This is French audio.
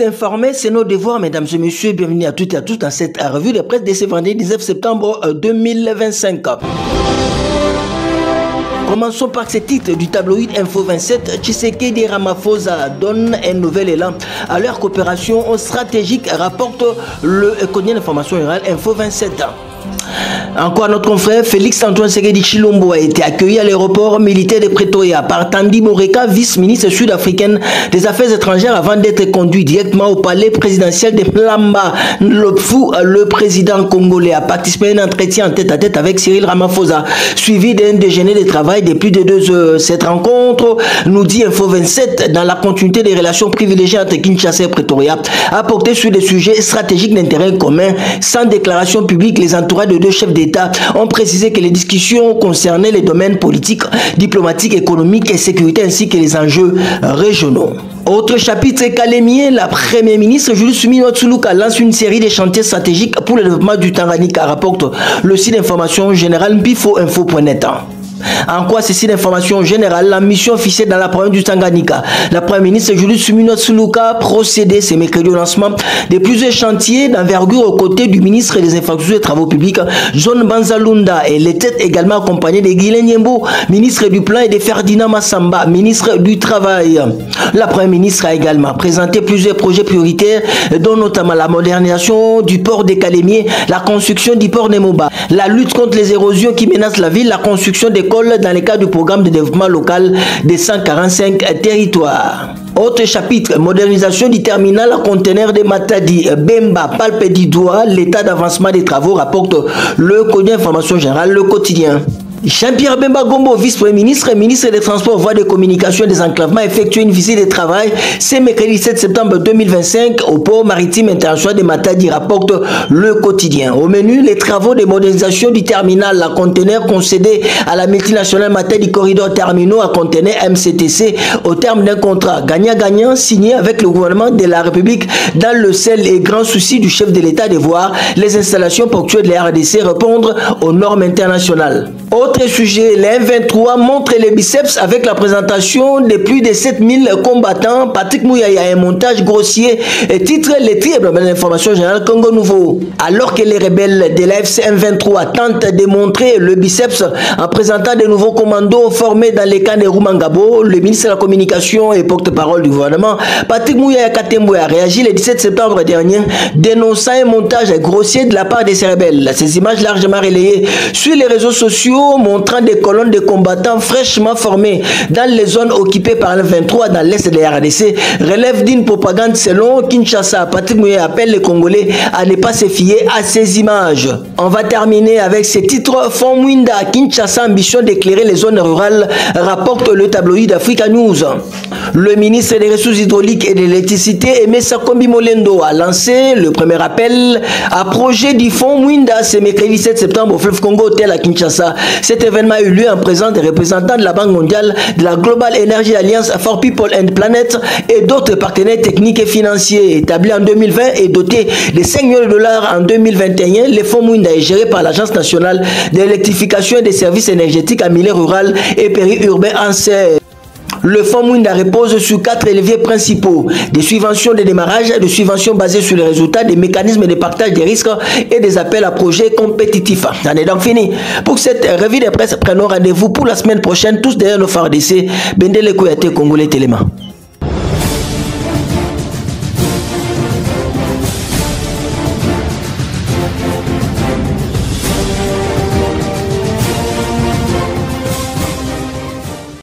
Vous informer, c'est nos devoirs, mesdames et messieurs. Bienvenue à toutes et à tous dans cette revue de presse de ce vendredi 19 septembre 2025. Commençons par ce titre du tabloïd Info 27. Tshisekedi Ramaphosa donne un nouvel élan à leur coopération stratégique, rapporte le quotidien d'information rurale Info 27. Encore notre confrère Félix Antoine Tshisekedi Tshilombo a été accueilli à l'aéroport militaire de Pretoria par Thandi Moreka, vice-ministre sud-africaine des Affaires étrangères, avant d'être conduit directement au palais présidentiel de Mlamba Lopfu. Le président congolais a participé à un entretien en tête-à-tête avec Cyril Ramaphosa, suivi d'un déjeuner de travail de plus de 2 heures. Cette rencontre, nous dit Info 27, dans la continuité des relations privilégiées entre Kinshasa et Pretoria, a porté sur des sujets stratégiques d'intérêt commun. Sans déclaration publique, les entourages de 2 chefs d'État ont précisé que les discussions concernaient les domaines politiques, diplomatiques, économiques et sécurité ainsi que les enjeux régionaux. Autre chapitre, Kalemie, la première ministre Julius Minotsuluka lance une série de chantiers stratégiques pour le développement du Tanganyika, rapporte le site d'information générale bifoinfo.net. En quoi ceci d'information générale, la mission officielle dans la province du Tanganyika. La première ministre Julius Minotsuluka procédé ce mercredi au lancement de plusieurs chantiers d'envergure aux côtés du ministre des Infrastructures et Travaux Publics, John Banzalunda, et l'était également accompagné de Guilain Nyembo, ministre du Plan, et de Ferdinand Massamba, ministre du Travail. La première ministre a également présenté plusieurs projets prioritaires, dont notamment la modernisation du port de Kalemie, la construction du port de Moba, la lutte contre les érosions qui menacent la ville, la construction des dans le cadre du programme de développement local des 145 territoires. Autre chapitre, modernisation du terminal à conteneurs de Matadi, Bemba, Palpe d'Idoua, l'état d'avancement des travaux, rapporte le quotidien d'information générale, le quotidien. Jean-Pierre Bemba Gombo, vice-premier ministre, ministre des Transports, Voies de Communication et des Enclavements, a effectué une visite de travail ce mercredi 7 septembre 2025 au port maritime international de Matadi, rapporte le quotidien. Au menu, les travaux de modernisation du terminal à conteneurs concédé à la multinationale Matadi Corridor Terminaux à conteneurs MCTC au terme d'un contrat gagnant-gagnant signé avec le gouvernement de la République dans le seul et grand souci du chef de l'État de voir les installations portuaires de la RDC répondre aux normes internationales. Autre sujet, les M23 montrent les biceps avec la présentation de plus de 7000 combattants. Patrick Mouyaya, un montage grossier, titre les tribles de l'information générale Congo Nouveau. Alors que les rebelles de la FC M23 tentent de montrer le biceps en présentant de nouveaux commandos formés dans les camps de Rumangabo, le ministre de la Communication et porte-parole du gouvernement, Patrick Mouyaya Katembo, a réagi le 17 septembre dernier, dénonçant un montage grossier de la part de ces rebelles. Ces images largement relayées sur les réseaux sociaux montrant des colonnes de combattants fraîchement formés dans les zones occupées par le 23 dans l'est de la RDC relèvent d'une propagande selon Kinshasa. Patrick Mouyaya appelle les Congolais à ne pas se fier à ces images. On va terminer avec ce titre. Fonds Mwinda, Kinshasa ambition d'éclairer les zones rurales, rapporte le tabloïd Africa News. Le ministre des Ressources hydrauliques et de l'électricité, Aimé Sakombi Molendo, a lancé le premier appel à projet du Fonds Mwinda ce mercredi 7 septembre au fleuve Congo Hôtel à Kinshasa. Cet événement a eu lieu en présence des représentants de la Banque mondiale, de la Global Energy Alliance for People and Planet et d'autres partenaires techniques et financiers. Établi en 2020 et doté de 5 millions de dollars en 2021, le Fonds Mwinda est géré par l'Agence nationale de l'électrification et des services énergétiques en milieu rural et périurbain en serre. Le Fonds Mwinda repose sur 4 leviers principaux: des subventions de démarrage, des subventions basées sur les résultats, des mécanismes de partage des risques et des appels à projets compétitifs. On est donc fini. Pour cette revue de presse, prenons rendez-vous pour la semaine prochaine, tous derrière nos phares d'essai. Bendele Kouyate, Congolais Téléma.